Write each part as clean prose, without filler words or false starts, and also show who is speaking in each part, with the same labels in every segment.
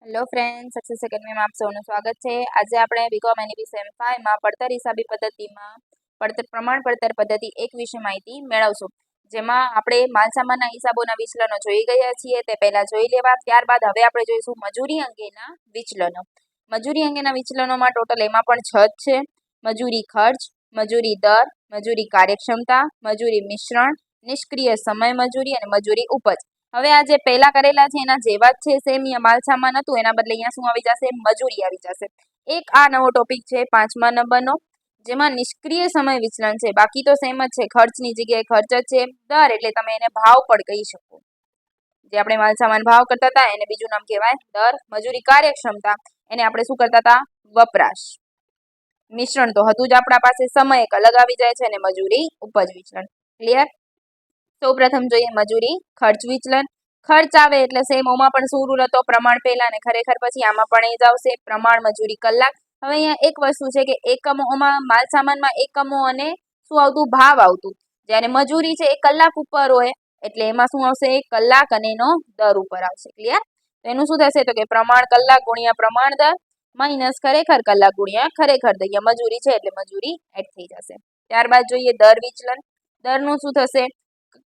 Speaker 1: Hello friend, success એકેડમીમાં આપ સૌનું સ્વાગત છે। આજે આપણે બીકોમ એનઈપી સેમ 5 માં પડતર હિસાબી પદ્ધતિમાં પ્રમાણ પડતર પદ્ધતિ 1 વિશે માહિતી મેળવશું, જેમાં આપણે માલસામાનના હિસાબોના વિચલનો જોઈ ગયા છીએ, તે પહેલા જોઈ લેવા। ત્યારબાદ હવે આપણે જોઈશું મજૂરી અંગેના વિચલનો। મજૂરી અંગેના વિચલનોમાં ટોટલ એમાં પણ 6 જ છે। મજૂરી ખર્ચ, મજૂરી દર, મજૂરી કાર્યક્ષમતા, મજૂરી મિશ્રણ, નિષ્ક્રિય સમય મજૂરી અને મજૂરી ઉપજ। હવે આ જે પહેલા કરેલા છે એના જેવા જ છે, સેમ અહીંયા માલસામાન હતું એના બદલે અહીંયા શું આવી જશે, મજૂરી આવી જશે। એક આ નવો ટોપિક છે 5મા નંબરનો, જેમાં નિષ્ક્રિય સમય વિચલન છે। બાકી તો સેમ જ છે, ખર્ચની જગ્યાએ ખર્ચ જ છે। દર એટલે તમે એને ભાવ પણ કહી શકો, જે આપણે માલસામાન ભાવ કરતા હતા એને બીજું નામ કહેવાય દર। મજૂરી કાર્યક્ષમતા, એને આપણે શું કરતા હતા, વપરાશ। મિશ્રણ તો હતું જ આપણા પાસે, સમય એક અલગ આવી જાય છે, અને મજૂરી ઉપજ વિચલન। ક્લિયર? સૌ પ્રથમ જોઈએ મજૂરી ખર્ચ વિચલન। ખર્ચ આવે એટલે સેમ ઓમાં પણ શું રૂલ હતો, પ્રમાણ પહેલા અને ખરેખર પછી, આમાં પણ એ જ આવશે પ્રમાણ મજૂરી કલાક। હવે અહીંયા એક વસ્તુ છે કે એકમોમાં માલસામાનમાં એકમો અને શું આવતું, ભાવ આવતું, જ્યારે મજૂરી છે એ કલાક ઉપર હોય એટલે એમાં શું આવશે, કલાક અને એનો દર ઉપર આવશે। ક્લિયર? તો એનું શું થશે, તો કે પ્રમાણ કલાક ગુણ્યા પ્રમાણ દર માઇનસ ખરેખર કલાક ગુણ્યા ખરેખર દર। મજૂરી છે એટલે મજૂરી એડ થઈ જશે। ત્યારબાદ જોઈએ દર વિચલન। દરનું શું થશે,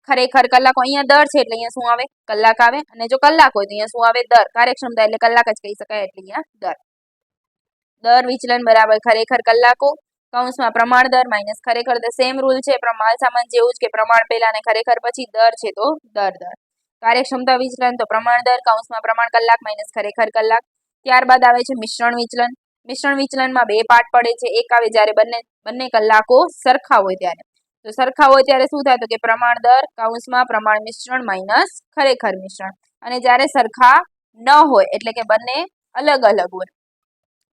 Speaker 1: ખરેખર કલાકો, અહીંયા દર છે એટલે અહીંયા શું આવે, કલાક આવે, અને જો કલાક હોય તો અહીંયા શું આવે, દર। કાર્યક્ષમતા એટલે કલાક જ કહી શકાય એટલે અહીંયા દર। દર વિચલન બરાબર ખરેખર કલાકો કૌંસમાં પ્રમાણ દર માઇનસ ખરેખર દર। સેમ રૂલ છે માલસામાન જેવું જ, કે પ્રમાણ પહેલા અને ખરેખર પછી, દર છે તો દર। કાર્યક્ષમતા વિચલન તો પ્રમાણ દર કૌંસમાં પ્રમાણ કલાક માઇનસ ખરેખર કલાક। ત્યારબાદ આવે છે મિશ્રણ વિચલન। મિશ્રણ વિચલનમાં બે પાર્ટ પડે છે, એક આવે જ્યારે બંને કલાકો સરખા હોય ત્યારે। તો સરખા હોય ત્યારે શું થાય, તો કે પ્રમાણ દર કૌંસમાં પ્રમાણ મિશ્રણ માઇનસ ખરેખર મિશ્રણ। અને જ્યારે સરખા ન હોય એટલે કે બંને અલગ અલગ હોય,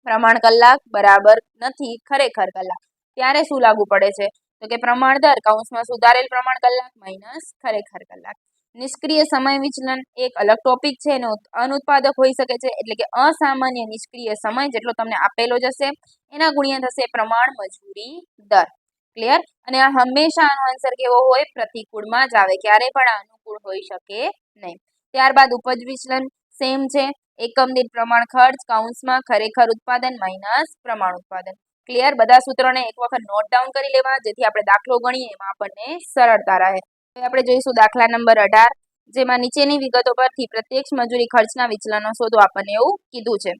Speaker 1: પ્રમાણ કલાક બરાબર નથી ખરેખર કલાક, ત્યારે શું લાગુ પડે છે, તો કે પ્રમાણ દર કૌંસમાં સુધારેલ પ્રમાણ કલાક માઇનસ ખરેખર કલાક। નિષ્ક્રિય સમય વિચલન એક અલગ ટોપિક છે, એનો અનુત્પાદક હોઈ શકે છે, એટલે કે અસામાન્ય નિષ્ક્રિય સમય જેટલો તમને આપેલો જ હશે એના ગુણ્યા થશે પ્રમાણ મજૂરી દર। ક્લિયર? અને આ હંમેશા આનો આન્સર કેવો હોય, પ્રતિકૂળમાં જ આવે, ક્યારે પણ અનુકૂળ હોઈ શકે નહીં। ત્યારબાદ ઉપજ વિચલન સેમ છે, એકમ દીઠ પ્રમાણ ખર્ચ કૌંસમાં ખરેખર ઉત્પાદન માઇનસ પ્રમાણ ઉત્પાદન। ક્લિયર? બધા સૂત્રોને એક વખત નોટ ડાઉન કરી લેવા, જેથી આપણે દાખલો ગણીએ એમાં આપણને સરળતા રહે। હવે આપણે જોઈશું દાખલા નંબર 18, જેમાં નીચેની વિગતો પરથી પ્રત્યક્ષ મજૂરી ખર્ચના વિચલનો શોધો આપણને એવું કીધું છે।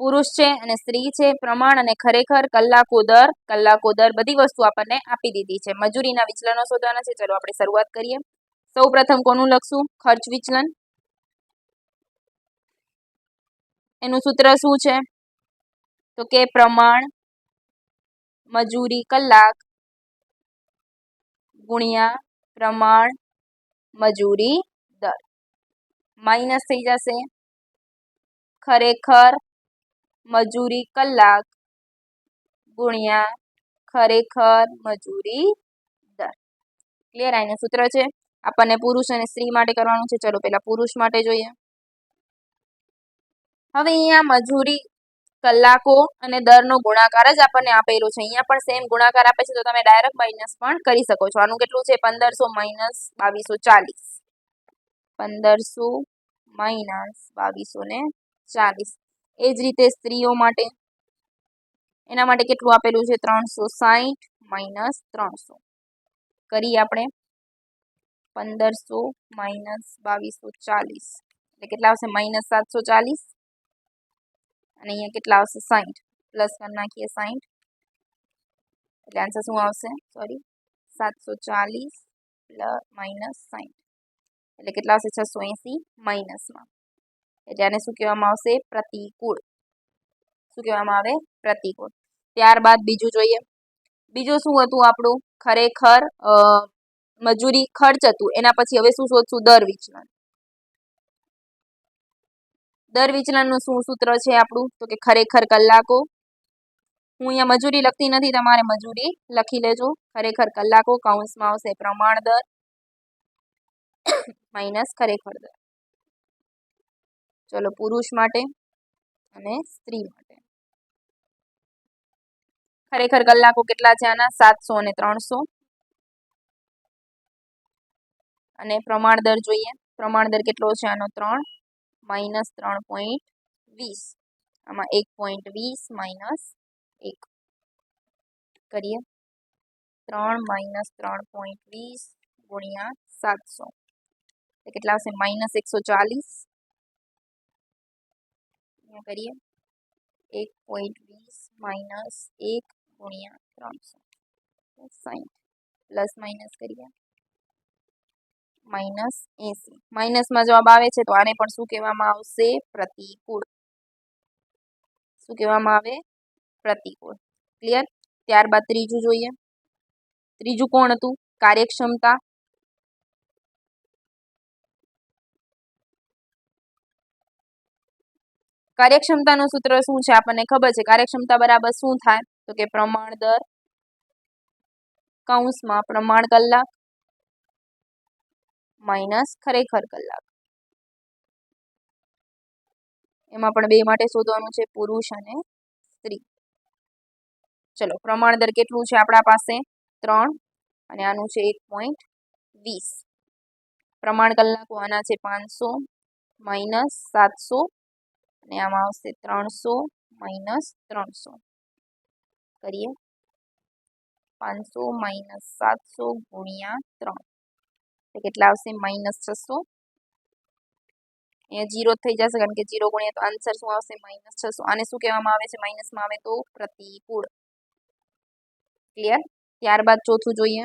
Speaker 1: પુરુષ છે અને સ્ત્રી છે, પ્રમાણ અને ખરેખર કલાકો દર બધી વસ્તુ આપણને આપી દીધી છે। મજૂરીના વિચલનો શોધવાના છે, ચલો આપણે શરૂઆત કરીએ। સૌ પ્રથમ કોનું લખશું, ખર્ચ વિચલન। એનું સૂત્ર શું છે, તો કે પ્રમાણ મજૂરી કલાક ગુણ્યા પ્રમાણ મજૂરી દર માઇનસ થઈ જશે ખરેખર મજૂરી કલાક ગુણ્યા ખરેખર મજૂરી દર। ક્લિયર? આનું સૂત્ર છે, આપણને પુરુષ અને સ્ત્રી માટે કરવાનું છે। ચલો પહેલા પુરુષ માટે જોઈએ। હવે અહીંયા મજૂરી કલાકો અને દરનો ગુણાકાર જ આપણને આપેલો છે, અહીંયા પણ સેમ ગુણાકાર આપે છે, તો તમે ડાયરેક્ટ માઇનસ પણ કરી શકો છો। આનું કેટલું છે, 1500 માઇનસ 2240, 1500 માઇનસ 2240। એ જ રીતે સ્ત્રીઓ માટે, એના માટે કેટલું આપેલું છે, 360 માઇનસ 300 કરીએ આપણે, 1500 માઇનસ 2240 એટલે કેટલા આવશે, માઇનસ 740, અને અહીંયા કેટલા આવશે, 60, પ્લસ કરી નાખીએ 60, એટલે આન્સર શું આવશે, સોરી 740 પ્લસ માઇનસ 60 એટલે કેટલા આવશે, 680 માઇનસમાં, એટલે આને શું કહેવામાં આવશે, પ્રતિકૂળ। શું કહેવામાં આવે, પ્રતિકૂળ। ત્યારબાદ બીજું જોઈએ। બીજું શું હતું આપણું, ખરેખર મજૂરી ખર્ચ હતું, એના પછી હવે શું શોધશું, દર વિચલન। દર વિચલનનું શું સૂત્ર છે આપણું, તો કે ખરેખર કલાકો, હું અહીંયા મજૂરી લખતી નથી, તમારે મજૂરી લખી લેજો। ખરેખર કલાકો કૌંસમાં આવશે પ્રમાણ દર માઇનસ ખરેખર દર। ચલો પુરુષ માટે અને સ્ત્રી માટે ખરેખર કલાકો કેટલા છે આના, 700 અને 300, અને પ્રમાણ દર જોઈએ, પ્રમાણ દર કેટલો છે આનો, 3 માઇનસ 3.2, 20 આમાં 1.20 માઇનસ 1 કરીએ 3 માઇનસ 3.20 ગુણ્યા 700 કેટલા આવશે -140 અહીંયા કરીએ 1.20 માઇનસ 1 ગુણ્યા 300 60 પ્લસ માઇનસ કરીએ -80 માઇનસમાં જવાબ આવે છે તો આને પણ શું કહેવામાં આવશે પ્રતિકૂળ શું કહેવામાં આવે પ્રતિકૂળ ક્લિયર ત્યારબાદ ત્રીજું જોઈએ ત્રીજું કોણ હતું કાર્યક્ષમતા કાર્યક્ષમતાનું સૂત્ર શું છે આપણને ખબર છે કાર્યક્ષમતા બરાબર શું થાય તો કે પ્રમાણ દર કૌંસમાં પ્રમાણ કલાક માઇનસ ખરેખર કલાક એમાં પણ બે માટે શોધવાનું છે પુરુષ અને સ્ત્રી ચલો પ્રમાણ દર કેટલું છે આપણા પાસે 3 અને આનું છે 1.20 પ્રમાણ કલાકો આના છે 500 માઇનસ 700 અને આમાં આવશે 300 માઇનસ 300 કરીએ 500 માઇનસ 700 ગુણ્યા 3 તો કેટલા આવશે -600 અહીંયા 0 થઈ જશે કારણ કે 0 ગુણ્યા તો આન્સર શું આવશે -600 આને શું કહેવામાં આવે છે માઇનસમાં આવે તો પ્રતિકૂળ ક્લિયર ત્યારબાદ ચોથું જોઈએ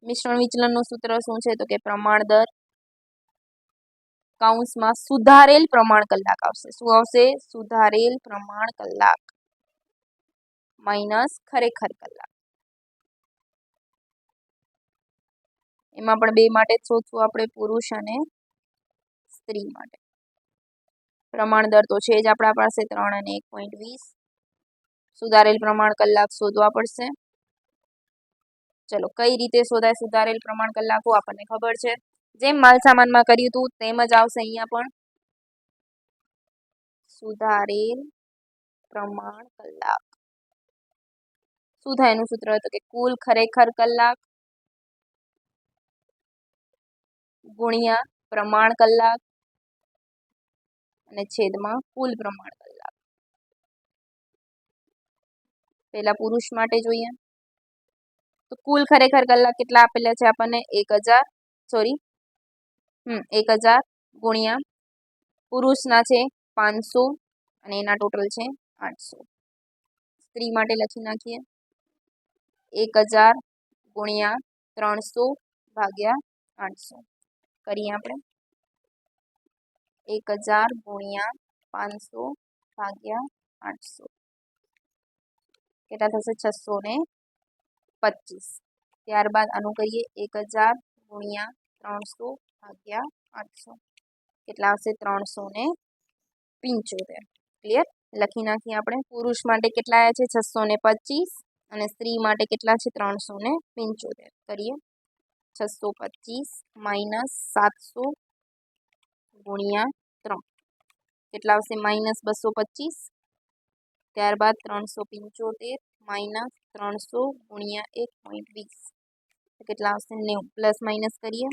Speaker 1: મિશ્રણ વિચલનનું સૂત્ર શું છે તો કે પ્રમાણ દર કૌંસમાં સુધારેલ પ્રમાણ કલાક આવશે શું આવશે સુધારેલ પ્રમાણ કલાક માઇનસ ખરેખર કલાક એમાં પણ બે માટે શોધશું આપણે પુરુષ અને સ્ત્રી માટે પ્રમાણ દર તો છે જ આપણા પાસે 3 અને 1.20 સુધારેલ પ્રમાણ કલાક શોધવા પડશે ચલો કઈ રીતે શોધાય સુધારેલ પ્રમાણ કલાકો આપણને ખબર છે જેમ માલસામાનમાં કર્યું હતું તેમ જ આવશે અહીંયા પણ સુધારેલ પ્રમાણ કલાક શું થાય એનું સૂત્ર હતું કે કુલ ખરેખર કલાક ગુણ્યા પ્રમાણ કલાક અને છેદમાં કુલ પ્રમાણ કલાક પહેલા પુરુષ માટે જોઈએ તો કુલ ખરેખર કલાક કેટલા આપેલા છે આપણને 1000 ગુણ્યા પુરુષના છે 500 અને એના ટોટલ છે 800 સ્ત્રી માટે લખી નાખીએ 1000 ગુણ્યા 300 ભાગ્યા 800 કરીએ આપણે 1000 ગુણ્યા 500 ભાગ્યા 800 કેટલા થશે 625 ત્યારબાદ આનું કરીએ 1000 ગુણ્યા 300 ભાગ્યા 800 કેટલા આવશે 375 ક્લિયર લખી નાખીએ આપણે પુરુષ માટે કેટલા આવ્યા છે 625 અને સ્ત્રી માટે કેટલા છે 375 કરીએ 625 માઇનસ 700 ગુણ્યા 3 કેટલા આવશે -225 ત્યારબાદ 375 માઇનસ 300 ગુણ્યા 1.20 કેટલા આવશે 90 પ્લસ માઇનસ કરીએ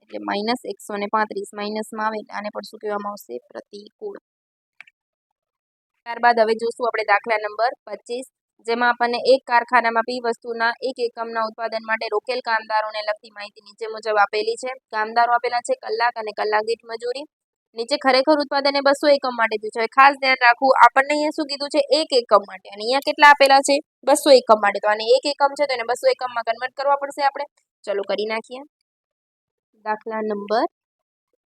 Speaker 1: એટલે -135 માઇનસમાં આવે આને પણ શું કહેવામાં આવશે પ્રતિકૂળ ત્યારબાદ હવે જોશું આપણે દાખલા નંબર 25 જેમાં આપણને એક કારખાનામાં પી વસ્તુના એક એકમના ઉત્પાદન માટે રોકેલ કામદારોને લગતી માહિતી નીચે મુજબ આપેલી છે કામદારો આપેલા છે કલાક અને કલાક દીઠ મજૂરી નીચે ખરેખર ઉત્પાદન 200 એકમ માટે થયું છે ખાસ ધ્યાન રાખવું આપણને અહીંયા શું કીધું છે એક એકમ માટે અને અહીંયા કેટલા આપેલા છે 200 એકમ માટે તો આને એક એકમ છે તો એને 200 એકમમાં કન્વર્ટ કરવા પડશે આપણે ચલો કરી નાખીએ દાખલા નંબર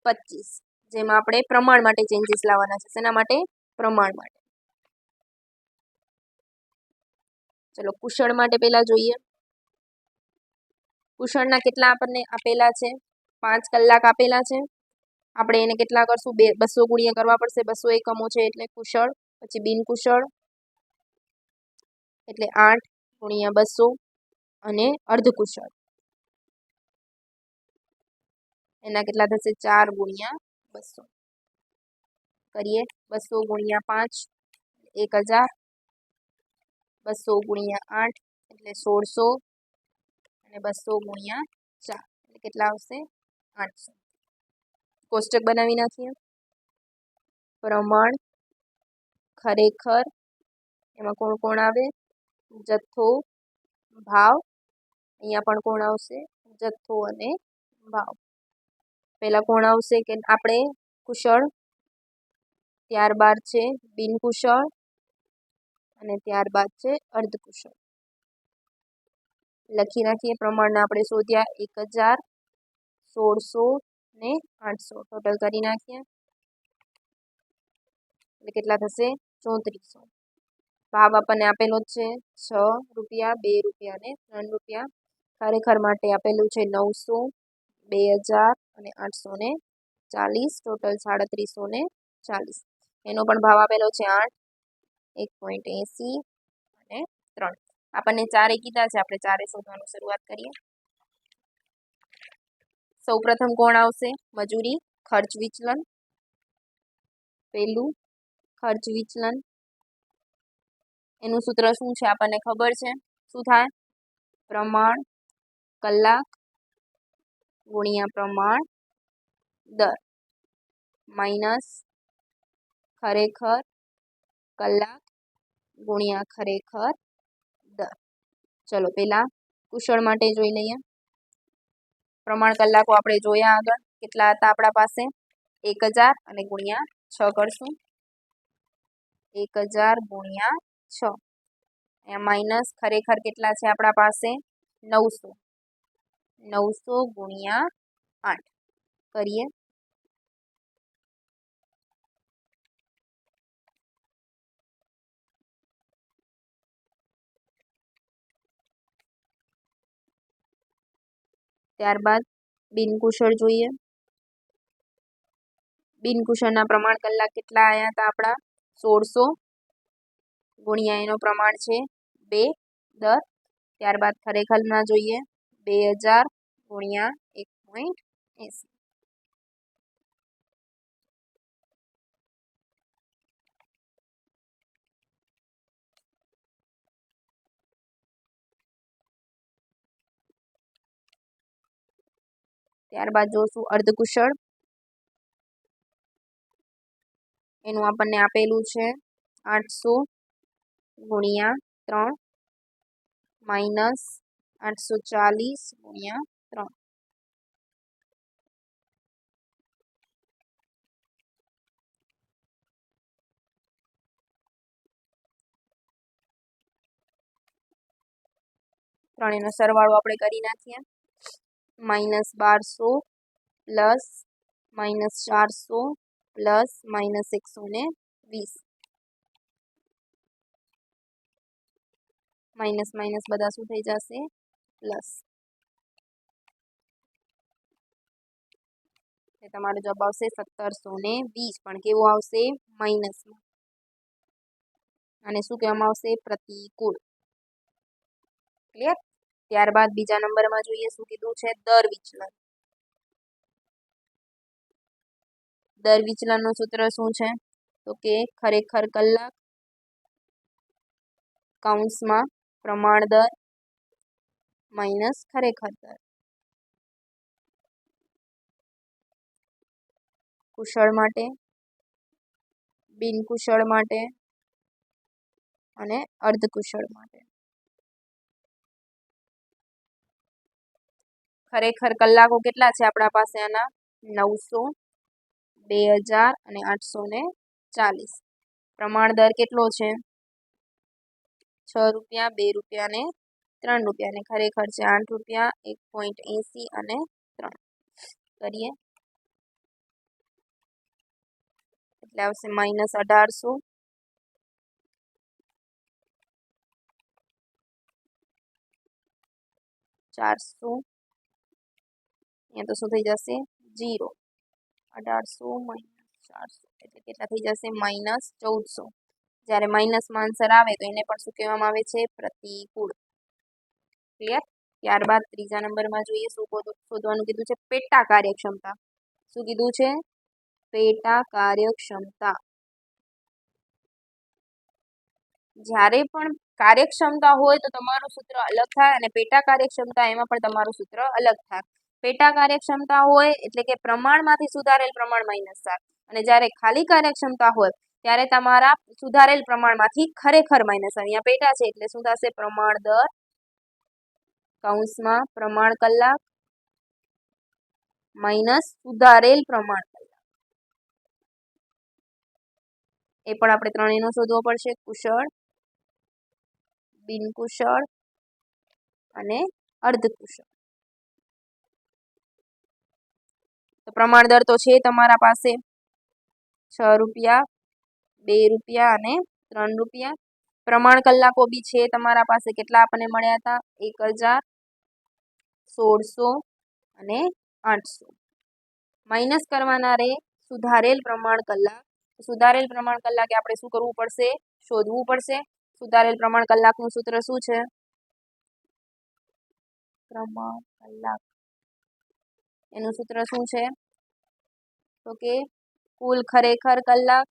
Speaker 1: 25 જેમાં આપણે પ્રમાણ માટે ચેન્જીસ લાવવાના છે શેના માટે પ્રમાણ માટે ચલો કુશળ માટે પહેલા જોઈએ કુશળના કેટલા આપણને આપેલા છે 5 કલાક આપેલા છે આપણે એને કેટલા કરશું 200 ગુણ્યા કરવા પડશે 200 એકમો છે એટલે કુશળ પછી બિનકુશળ એટલે 8 ગુણ્યા 200 અને અર્ધકુશળ એના કેટલા થશે 4 ગુણ્યા 200 કરીએ 200 ગુણ્યા 5 1000 200 ગુણ્યા 8 એટલે 1600 અને 200 ગુણ્યા 4 એટલે કેટલા આવશે 800। કોષ્ટક બનાવી નાખીએ। પ્રમાણ, ખરેખર, એમાં કોણ કોણ આવે? જથ્થો, ભાવ, અહીંયા પણ કોણ આવશે? જથ્થો અને ભાવ। પહેલા કોણ આવશે કે આપણે કુશળ, ત્યારબાદ છે બિનકુશળ અને ત્યારબાદ છે અર્ધકુશળ। લખી નાખીએ। પ્રમાણના આપણે શોધ્યા 1000, 1600 ને 800 ટોટલ કરી નાખીએ એટલે કેટલા થશે? 3400। ભાવ આપણને આપેલો જ છે 6 રૂપિયા, 2 રૂપિયા અને 3 રૂપિયા। ખરેખર માટે આપેલું છે 900, 2000 અને 840, ટોટલ 3740। એનો પણ ભાવ આપેલો છે 8, 1.80 અને 3। આપણને 4 કીધા છે, આપણે 4 શોધવાનું શરૂઆત કરીએ। સૌ પ્રથમ કોણ આવશે? મજૂરી, ખર્ચ વિચલન। પહેલું ખર્ચ વિચલન, એનું સૂત્ર શું છે આપણને ખબર છે? શું થાય? પ્રમાણ કલાક ગુણ્યા પ્રમાણ દર માઇનસ ખરેખર કલાક ગુણ્યા ખરેખર દર। ચલો પેલા કુશળ માટે જોઈ લઈએ। પ્રમાણ કલાકો આપણે જોયા આગળ કેટલા હતા આપણા પાસે? 1000 અને ગુણ્યા 6 કરશું। 1000 ગુણ્યા 6 અહીંયા માઇનસ ખરેખર કેટલા છે આપણા પાસે? 900, 900 ગુણ્યા 8 કરીએ। ત્યારબાદ બિનકુશળ જોઈએ। બિનકુશળના પ્રમાણ કલાક કેટલા આવ્યા હતા આપણા? 1600 ગુણ્યા એનો પ્રમાણ છે 2 દર। ત્યારબાદ ખરેખરના જોઈએ 2000 ગુણ્યા 1.80। ત્યારબાદ જોશું અર્ધકુશળ, એનું આપણને આપેલું છે 800 ગુણ્યા 3 માઇનસ 840 ગુણ્યા 3। ત્રણેયનો સરવાળો આપણે કરી નાખીએ। Minus 1200 plus minus 400 plus minus 120, minus minus બધા શું થઈ જશે? પ્લસ। તમારો જવાબ આવશે 1720, પણ કેવો આવશે? માઇનસમાં। અને શું કહેવામાં આવશે? પ્રતિકૂળ। ક્લિયર? ત્યારબાદ બીજા નંબરમાં જોઈએ શું કીધું છે? દર વિચલન। દર વિચલનનું સૂત્ર શું છે? તો કે ખરેખર કલાક કૌંસમાં પ્રમાણ દર માઇનસ ખરેખર દર। કુશળ માટે, બિનકુશળ માટે અને અર્ધકુશળ માટે। ખરેખર કલાકો કેટલા છે આપણા પાસે? આના 900, 2000 અને 840। પ્રમાણ દર કેટલો છે? 6 રૂપિયા, 2 રૂપિયા અને 3 રૂપિયા, અને ખરેખર છે 8 રૂપિયા, 1.80 અને 3 કરીએ એટલે આવશે માઇનસ 1800, 400, અહીંયા તો શું થઈ જશે? 0, 1800 માઇનસ 400 એટલે કેટલા થઈ જશે? માઇનસ 1400। જ્યારે માઇનસમાં આન્સર આવે તો એને પણ શું કહેવામાં આવે છે? પ્રતિકૂળ। ક્લિયર? ત્યારબાદ ત્રીજા નંબરમાં જોઈએ શું શોધવાનું કીધું છે? પેટા કાર્યક્ષમતા। શું કીધું છે? પેટા કાર્યક્ષમતા। જ્યારે પણ કાર્યક્ષમતા હોય તો તમારું સૂત્ર અલગ થાય અને પેટા કાર્યક્ષમતા એમાં પણ તમારું સૂત્ર અલગ થાય. પેટા કાર્યક્ષમતા હોય એટલે કે પ્રમાણમાંથી સુધારેલ પ્રમાણ -7 અને જ્યારે ખાલી કાર્યક્ષમતા હોય ત્યારે તમારા સુધારેલ પ્રમાણમાંથી ખરેખર -7. અહીંયા પેટા છે એટલે શું થશે? પ્રમાણ દર કૌંસમાં પ્રમાણ કલાક માઇનસ સુધારેલ પ્રમાણ કલાક. એ પણ આપણે ત્રણેયનો શોધવો પડશે: કુશળ, બિનકુશળ અને અર્ધકુશળ. તો પ્રમાણ દર તો છે તમારા પાસે 6 રૂપિયા, 2 રૂપિયા અને 3 રૂપિયા. પ્રમાણ કલાકો બી છે તમારા પાસે. કેટલા આપણને મળ્યા હતા? 1000, 1600 અને 800. માઇનસ કરવાના રે સુધારેલ પ્રમાણ કલાક. સુધારેલ પ્રમાણ કલાકે આપણે શું કરવું પડશે? શોધવું પડશે. સુધારેલ પ્રમાણ કલાકનું સૂત્ર શું છે? પ્રમાણ કલાક એનું સૂત્ર શું છે? તો કે કુલ ખરેખર કલાક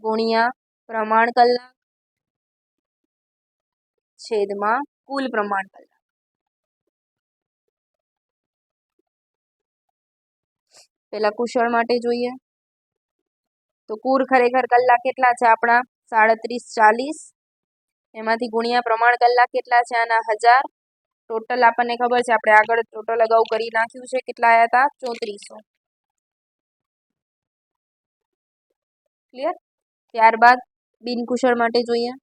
Speaker 1: ગુણ્યા પ્રમાણ કલાક છેદમાં કુલ પ્રમાણ કલાક. પેલા કુશળ માટે જોઈએ તો કુલ ખરેખર કલાક કેટલા છે આપણા? 3740. એમાંથી ગુણ્યા પ્રમાણ કલાક કેટલા છે આના? 1000. ટોટલ આપણને ખબર છે, આપણે આગળ ટોટલ અગાઉ કરી નાખ્યું છે. કેટલા આવ્યા હતા? 3400. ક્લિયર? ત્યારબાદ બિનકુશળ માટે જોઈએ.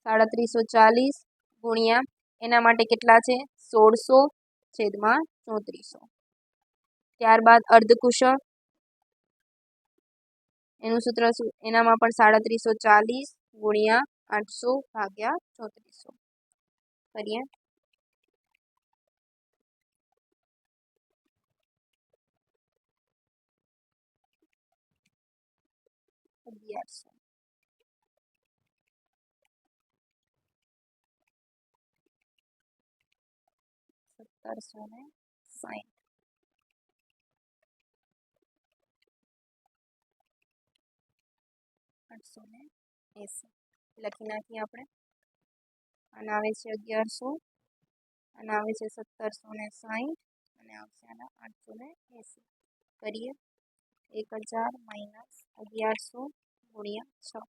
Speaker 1: 3740 ગુણ્યા એના માટે કેટલા છે? 1600 છેદમાં 3400. ત્યારબાદ અર્ધકુશળ એનું સૂત્ર શું? એનામાં પણ 3740 ગુણ્યા 800 ભાગ્યા 3400. કરીએ. $1100. 1760. 880 લખી નાખીએ આપણે. આના આવે છે 1100, આના આવે છે 1760 અને આવશે આના 880. કરીએ. 1000 માઇનસ 1100 ગુણ્યા 6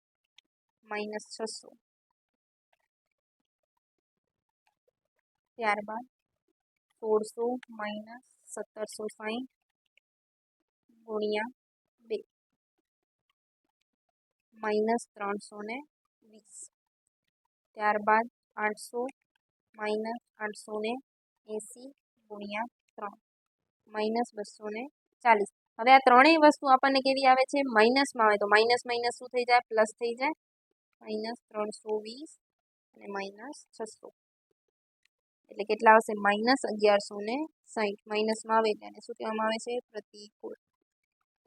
Speaker 1: માઇનસ 600. ત્યારબાદ 1600 માઇનસ 1760 ગુણ્યા 2 માઇનસ 320. ત્યારબાદ 800 માઇનસ 880 ગુણ્યા 3 માઇનસ 240. હવે આ ત્રણેય વસ્તુ આપણને કેવી આવે છે? માઇનસમાં આવે. તો માઇનસ માઇનસ શું થઈ જાય? પ્લસ થઈ જાય. માઇનસ 320 અને માઇનસ 600 એટલે કેટલા આવશે? માઇનસ 1160. માઇનસમાં આવે એટલે શું કહેવામાં આવે છે? પ્રતિકૂળ.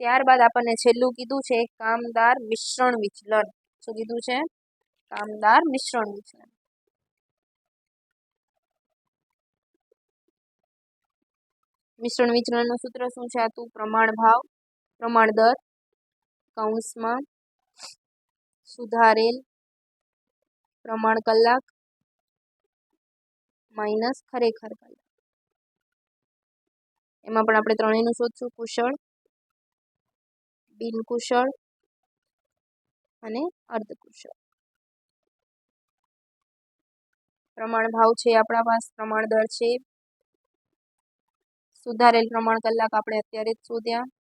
Speaker 1: ત્યારબાદ આપણને છેલ્લું કીધું છે કામદાર મિશ્રણ વિચલન. શું કીધું છે? કામદાર મિશ્રણ વિચલન. મિશ્રણ વિચલનનું સૂત્ર શું છે? આ તું પ્રમાણ ભાવ પ્રમાણ દર કૌંસમાં સુધારેલ પ્રમાણ કલાક માઇનસ ખરેખર કલાક. એમાં પણ આપણે ત્રણેયનું શોધશું: કુશળ, બિનકુશળ અને અર્ધકુશળ. પ્રમાણ ભાવ છે આપણા પાસે, પ્રમાણ દર છે, સુધારેલ પ્રમાણ કલાક આપણે અત્યારે જ શોધ્યા,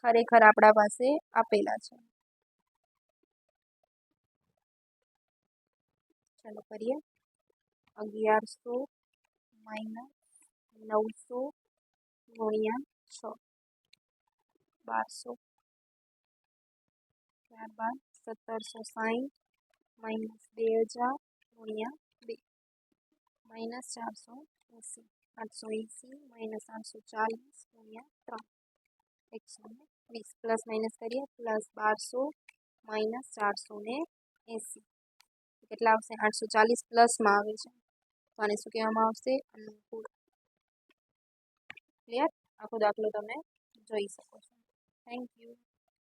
Speaker 1: ખરેખર આપણા પાસે આપેલા છે. ચાલો કરીએ. 1100 માઇનસ 900 ગુણ્યા 6 1200. ત્યારબાદ 1760 માઇનસ 2000 ગુણ્યા 2 માઇનસ 480. 880 માઇનસ 840 ગુણ્યા 3 120. પ્લસ માઇનસ કરીએ. Plus 1200 minus 480. કેટલા આવશે? 840 પ્લસમાં આવે છે તો આને શું કહેવામાં આવશે? અનુકૂળ. ક્લિયર? આખો દાખલો તમે જોઈ શકો છો. Thank you.